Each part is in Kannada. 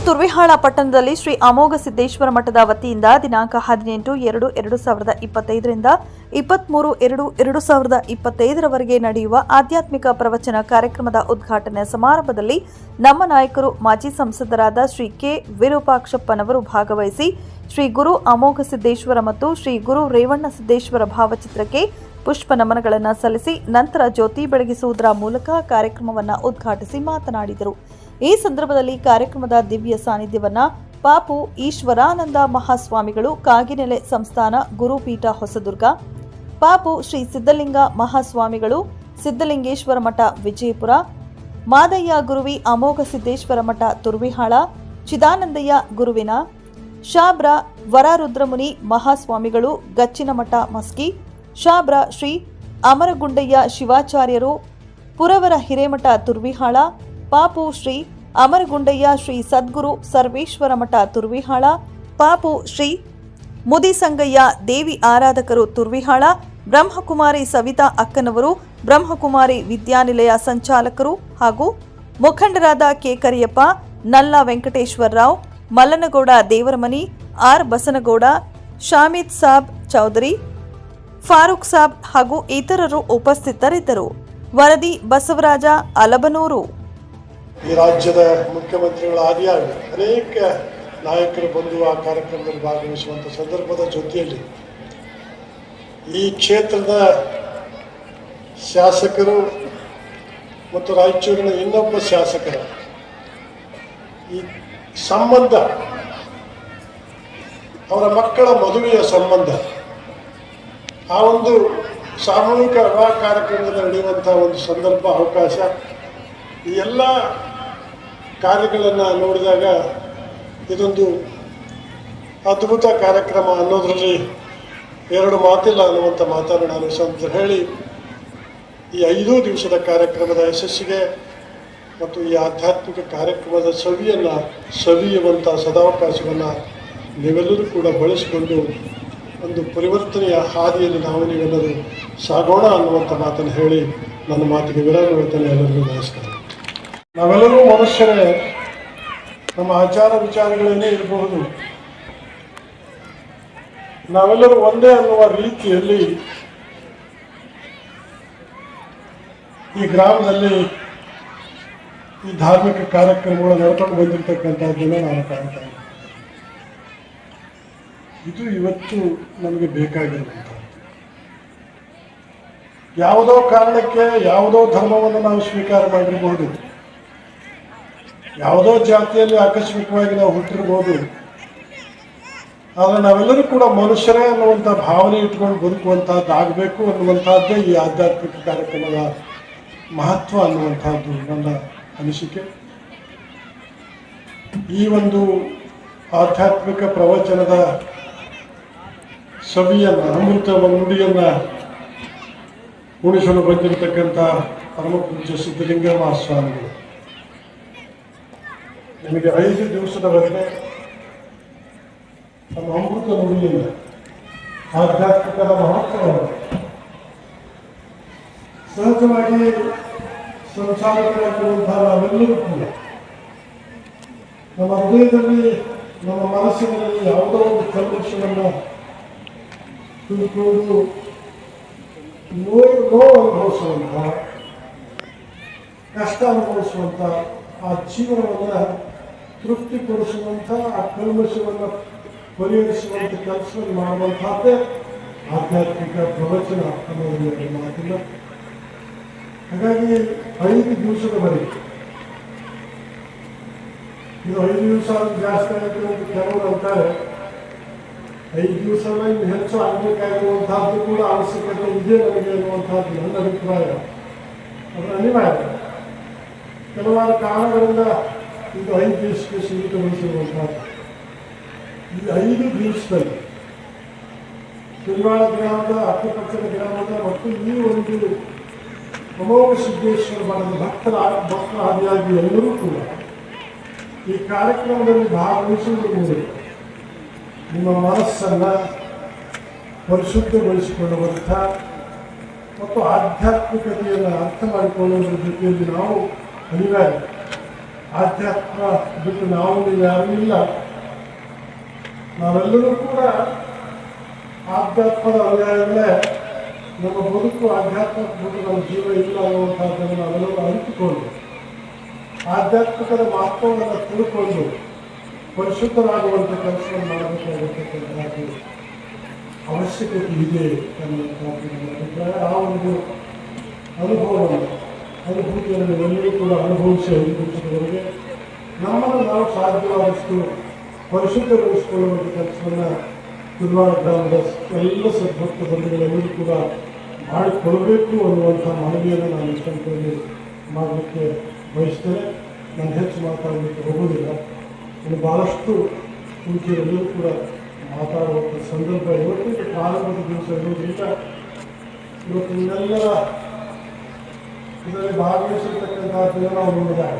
ತುರ್ವಿಹಾಳ ಪಟ್ಟಣದಲ್ಲಿ ಶ್ರೀ ಅಮೋಘ ಸಿದ್ದೇಶ್ವರ ಮಠದ ವತಿಯಿಂದ ದಿನಾಂಕ 18-2-2025 ರಿಂದ 23-2-2025 ನಡೆಯುವ ಆಧ್ಯಾತ್ಮಿಕ ಪ್ರವಚನ ಕಾರ್ಯಕ್ರಮದ ಉದ್ಘಾಟನಾ ಸಮಾರಂಭದಲ್ಲಿ ನಮ್ಮ ನಾಯಕರು ಮಾಜಿ ಸಂಸದರಾದ ಶ್ರೀ ಕೆ ವಿರೂಪಾಕ್ಷಪ್ಪನವರು ಭಾಗವಹಿಸಿ ಶ್ರೀ ಗುರು ಅಮೋಘ ಸಿದ್ದೇಶ್ವರ ಮತ್ತು ಶ್ರೀ ಗುರು ರೇವಣ್ಣ ಸಿದ್ದೇಶ್ವರ ಭಾವಚಿತ್ರಕ್ಕೆ ಪುಷ್ಪ ನಮನಗಳನ್ನು ಸಲ್ಲಿಸಿ ನಂತರ ಜ್ಯೋತಿ ಬೆಳಗಿಸುವುದರ ಮೂಲಕ ಕಾರ್ಯಕ್ರಮವನ್ನು ಉದ್ಘಾಟಿಸಿ ಮಾತನಾಡಿದರು. ಈ ಸಂದರ್ಭದಲ್ಲಿ ಕಾರ್ಯಕ್ರಮದ ದಿವ್ಯ ಸಾನ್ನಿಧ್ಯವನ್ನ ಪಾಪು ಈಶ್ವರಾನಂದ ಮಹಾಸ್ವಾಮಿಗಳು ಕಾಗಿನೆಲೆ ಸಂಸ್ಥಾನ ಗುರುಪೀಠ ಹೊಸದುರ್ಗ, ಪಾಪು ಶ್ರೀ ಸಿದ್ದಲಿಂಗ ಮಹಾಸ್ವಾಮಿಗಳು ಸಿದ್ದಲಿಂಗೇಶ್ವರ ಮಠ ವಿಜಯಪುರ, ಮಾದಯ್ಯ ಗುರುವಿ ಅಮೋಘ ಸಿದ್ದೇಶ್ವರ ಮಠ ತುರ್ವಿಹಾಳ, ಚಿದಾನಂದಯ್ಯ ಗುರುವಿನ ಶಾಬ್ರ ವರರುದ್ರಮುನಿ ಮಹಾಸ್ವಾಮಿಗಳು ಗಚ್ಚಿನ ಮಠ ಮಸ್ಕಿ, ಶಾಬ್ರ ಶ್ರೀ ಅಮರಗುಂಡಯ್ಯ ಶಿವಾಚಾರ್ಯರು ಪುರವರ ಹಿರೇಮಠ ತುರ್ವಿಹಾಳ, ಪಾಪು ಶ್ರೀ ಅಮರಗುಂಡಯ್ಯ ಶ್ರೀ ಸದ್ಗುರು ಸರ್ವೇಶ್ವರ ಮಠ ತುರ್ವಿಹಾಳ, ಪಾಪು ಶ್ರೀ ಮುದಿಸಂಗಯ್ಯ ದೇವಿ ಆರಾಧಕರು ತುರ್ವಿಹಾಳ, ಬ್ರಹ್ಮಕುಮಾರಿ ಸವಿತಾ ಅಕ್ಕನವರು ಬ್ರಹ್ಮಕುಮಾರಿ ವಿದ್ಯಾನಿಲಯ ಸಂಚಾಲಕರು ಹಾಗೂ ಮುಖಂಡರಾದ ಕೆ ಕರಿಯಪ್ಪ, ನಲ್ಲ ವೆಂಕಟೇಶ್ವರರಾವ್, ಮಲ್ಲನಗೌಡ ದೇವರಮನಿ, ಆರ್ ಬಸನಗೌಡ, ಶಾಮಿದ್ ಸಾಬ್ ಚೌಧರಿ, ಫಾರೂಕ್ ಸಾಬ್ ಹಾಗೂ ಇತರರು ಉಪಸ್ಥಿತರಿದ್ದರು. ವರದಿ ಬಸವರಾಜ ಅಲಬನೂರು. ಈ ರಾಜ್ಯದ ಮುಖ್ಯಮಂತ್ರಿಗಳ ಆದಿಯಾಗಿ ಅನೇಕ ನಾಯಕರು ಬಂದು ಆ ಕಾರ್ಯಕ್ರಮದಲ್ಲಿ ಭಾಗವಹಿಸುವಂಥ ಸಂದರ್ಭದ ಜೊತೆಯಲ್ಲಿ ಈ ಕ್ಷೇತ್ರದ ಶಾಸಕರು ಮತ್ತು ರಾಯಚೂರಿನ ಇನ್ನೊಬ್ಬ ಶಾಸಕರ ಈ ಸಂಬಂಧ, ಅವರ ಮಕ್ಕಳ ಮದುವೆಯ ಸಂಬಂಧ, ಆ ಒಂದು ಸಾಮೂಹಿಕ ವಿವಾಹ ಕಾರ್ಯಕ್ರಮದಲ್ಲಿ ನಡೆಯುವಂಥ ಒಂದು ಸಂದರ್ಭ, ಅವಕಾಶ, ಈ ಎಲ್ಲ ಕಾರ್ಯಗಳನ್ನು ನೋಡಿದಾಗ ಇದೊಂದು ಅದ್ಭುತ ಕಾರ್ಯಕ್ರಮ ಅನ್ನೋದರಲ್ಲಿ ಎರಡು ಮಾತಿಲ್ಲ ಅನ್ನುವಂಥ ಮಾತನ್ನು ನಾನು ಸಂತ ಹೇಳಿ ಈ 5 ದಿವಸದ ಕಾರ್ಯಕ್ರಮದ ಯಶಸ್ಸಿಗೆ ಮತ್ತು ಈ ಆಧ್ಯಾತ್ಮಿಕ ಕಾರ್ಯಕ್ರಮದ ಸವಿಯುವಂಥ ಸದಾವಕಾಶವನ್ನು ನೀವೆಲ್ಲರೂ ಕೂಡ ಬಳಸಿಕೊಂಡು ಒಂದು ಪರಿವರ್ತನೆಯ ಹಾದಿಯಲ್ಲಿ ನಾವು ನೀವೆಲ್ಲರೂ ಸಾಗೋಣ ಅನ್ನುವಂಥ ಮಾತನ್ನು ಹೇಳಿ ನನ್ನ ಮಾತಿಗೆ ವಿರಾಮ ಹೇಳ್ತಾನೆ. ಎಲ್ಲರಿಗೂ ನಮಸ್ಕಾರ. ನಾವೆಲ್ಲರೂ ಮನುಷ್ಯರೇ, ನಮ್ಮ ಆಚಾರ ವಿಚಾರಗಳೇನೇ ಇರಬಹುದು, ನಾವೆಲ್ಲರೂ ಒಂದೇ ಅನ್ನುವ ರೀತಿಯಲ್ಲಿ ಈ ಗ್ರಾಮದಲ್ಲಿ ಈ ಧಾರ್ಮಿಕ ಕಾರ್ಯಕ್ರಮಗಳು ನಡ್ಕೊಂಡು ಬಂದಿರತಕ್ಕಂಥದ್ದನ್ನು ನಾವು ಕಾಣ್ತಾ ಇದ್ದೀವಿ. ಇದು ಇವತ್ತು ನಮಗೆ ಬೇಕಾಗಿರುವಂಥ, ಯಾವುದೋ ಕಾರಣಕ್ಕೆ ಯಾವುದೋ ಧರ್ಮವನ್ನು ನಾವು ಸ್ವೀಕಾರ ಮಾಡಿರಬಹುದು, ಯಾವುದೋ ಜಾತಿಯಲ್ಲಿ ಆಕಸ್ಮಿಕವಾಗಿ ನಾವು ಹುಟ್ಟಿರ್ಬೋದು, ಆದರೆ ನಾವೆಲ್ಲರೂ ಕೂಡ ಮನುಷ್ಯರೇ ಅನ್ನುವಂಥ ಭಾವನೆ ಇಟ್ಕೊಂಡು ಬದುಕುವಂಥದ್ದು ಆಗಬೇಕು ಅನ್ನುವಂಥದ್ದೇ ಈ ಆಧ್ಯಾತ್ಮಿಕ ಕಾರ್ಯಕ್ರಮದ ಮಹತ್ವ ಅನ್ನುವಂಥದ್ದು ನನ್ನ ಅನಿಸಿಕೆ. ಈ ಒಂದು ಆಧ್ಯಾತ್ಮಿಕ ಪ್ರವಚನದ ಸವಿಯನ್ನು, ಅಮೃತ ನುಡಿಯನ್ನು ಉಳಿಸಲು ಬಂದಿರತಕ್ಕಂಥ ಪರಮಪೂಜ್ಯ ಸಿದ್ದಲಿಂಗ ಮಹಾಸ್ವಾಮಿಗಳು ನಿಮಗೆ 5 ದಿವಸದವರೆಗೆ ನಮ್ಮ ಅಮೃತ ನುಡಿಯಿಂದ ಆಧ್ಯಾತ್ಮಿಕದ ಮಹತ್ವವನ್ನು ಸಹಜವಾಗಿ ಸಂಚಾಲಕರಾಗಿರುವಂತಹ ನಾವೆಲ್ಲರೂ ಕೂಡ ನಮ್ಮ ಹೃದಯದಲ್ಲಿ, ನಮ್ಮ ಮನಸ್ಸಿನಲ್ಲಿ ಯಾವುದೋ ಒಂದು ಕಲ್ಮಶವನ್ನು ತಿಳ್ಕೊಂಡು ನೋವು ಅನುಭವಿಸುವಂಥ, ಕಷ್ಟ ಅನುಭವಿಸುವಂಥ, ಆ ಜೀವನವನ್ನು ತೃಪ್ತಿಪಡಿಸುವಂಥ, ಆ ಕಲ್ಮಶವನ್ನು ಪರಿಹರಿಸುವಂಥ ಕೆಲಸವನ್ನು ಮಾಡುವಂಥದ್ದೇ ಆಧ್ಯಾತ್ಮಿಕ ಪ್ರವಚನ ಅನ್ನೋದು ಮಾತಿಲ್ಲ. ಹಾಗಾಗಿ 5 ದಿವಸದವರೆಗೆ, ಇದು 5 ದಿವಸ ಜಾಸ್ತಿ ಆಯಿತು ಅಂತ ಕೆಲವರು ಅಂತಾರೆ. 5 ದಿವಸ ಇನ್ನು ಹೆಚ್ಚು ಆಗಬೇಕಾಗಿರುವಂತಹದ್ದು ಕೂಡ ಅವಶ್ಯಕತೆ ಇದೆ ನಮಗೆ ಅನ್ನುವಂಥದ್ದು ನನ್ನ ಅಭಿಪ್ರಾಯ. ಅದು ಅನಿವಾರ್ಯ. ಕೆಲವಾರು ಕಾರಣಗಳಿಂದ ಇದು 5 ದಿವಸಕ್ಕೆ ಸೀಮಿತಗೊಳಿಸಿರುವಂಥದ್ದು. ಈ 5 ದಿವಸದಲ್ಲಿ ತುರ್ವಾಳ ಗ್ರಾಮದ, ಅಕ್ಕಪಕ್ಕದ ಗ್ರಾಮದ ಮತ್ತು ಈ ಒಂದು ಅಮೋಘ ಸಿದ್ದೇಶ್ವರ ಮಠದ ಭಕ್ತರ ಆದಿಯಾಗಿ ಎಲ್ಲರೂ ಕೂಡ ಈ ಕಾರ್ಯಕ್ರಮದಲ್ಲಿ ಭಾಗವಹಿಸುವುದರ ಮೂಲಕ ನಿಮ್ಮ ಮನಸ್ಸನ್ನು ಪರಿಶುದ್ಧಗೊಳಿಸಿಕೊಳ್ಳುವಂಥ ಮತ್ತು ಆಧ್ಯಾತ್ಮಿಕತೆಯನ್ನು ಅರ್ಥ ಮಾಡಿಕೊಳ್ಳುವುದರ ಜೊತೆಯಲ್ಲಿ ನಾವು ಅನಿವಾರ್ಯ. ಆಧ್ಯಾತ್ಮ ಬಿಟ್ಟು ನಾವು ನೀವು ಯಾರೂ ಇಲ್ಲ. ನಾವೆಲ್ಲರೂ ಕೂಡ ಆಧ್ಯಾತ್ಮದ ಅನುಯಾಯಿಗಳೇ. ನಮ್ಮ ಬದುಕು ಆಧ್ಯಾತ್ಮಿಕ ಬಿಟ್ಟು ನಮ್ಮ ಜೀವ ಇಲ್ಲ ಅನ್ನುವಂಥದ್ದನ್ನು ನಾವೆಲ್ಲರೂ ಅರಿತುಕೊಂಡು ಆಧ್ಯಾತ್ಮಿಕದ ಮಹತ್ವವನ್ನು ತಿಳ್ಕೊಂಡು ಪರಿಶುದ್ಧರಾಗುವಂಥ ಕೆಲಸವನ್ನು ಮಾಡಬೇಕಾಗಿರ್ತಕ್ಕಂಥದ್ದು ಅವಶ್ಯಕತೆ ಇದೆ ಅನ್ನುವಂಥದ್ದು ನನ್ನ ಅಭಿಪ್ರಾಯ. ಆ ಒಂದು ಅನುಭೂತಿಯನ್ನು ಎಲ್ಲರೂ ಕೂಡ ಅನುಭವಿಸಿ ಅನುಭವಿಸಿದವರಿಗೆ ನಮ್ಮನ್ನು ನಾವು ಸಾಧ್ಯವಾದಷ್ಟು ಪರಿಶುದ್ಧಗೊಳಿಸಿಕೊಳ್ಳುವಂಥ ಕೆಲಸವನ್ನು ಕುರುವಾಡ ಗ್ರಾಮದ ಎಲ್ಲ ಸದ್ಭಕ್ತ ಬಂಧುಗಳೆಲ್ಲರೂ ಕೂಡ ಮಾಡಿಕೊಡಬೇಕು ಅನ್ನುವಂಥ ಮನವಿಯನ್ನು ನಾನು ಇಷ್ಟಂತಲ್ಲಿ ಮಾಡಲಿಕ್ಕೆ ಬಯಸ್ತೇನೆ. ನಾನು ಹೆಚ್ಚು ಮಾತಾಡಲಿಕ್ಕೆ ಹೋಗೋದಿಲ್ಲ. ಇನ್ನು ಭಾಳಷ್ಟು ಮುಂಚೆಲ್ಲರೂ ಕೂಡ ಮಾತಾಡುವಂಥ ಸಂದರ್ಭ ಇವತ್ತಿಗೆ ಪ್ರಾರಂಭದ ದಿವಸ ಇರುವುದರಿಂದ ಇವತ್ತು ಇನ್ನೆಲ್ಲರ ಇದರಲ್ಲಿ ಭಾಗವಹಿಸಿರ್ತಕ್ಕಂಥ ಜನ ನಾವು ನೋಡಿದಾಗ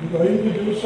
ಇದು 5 ದಿವಸ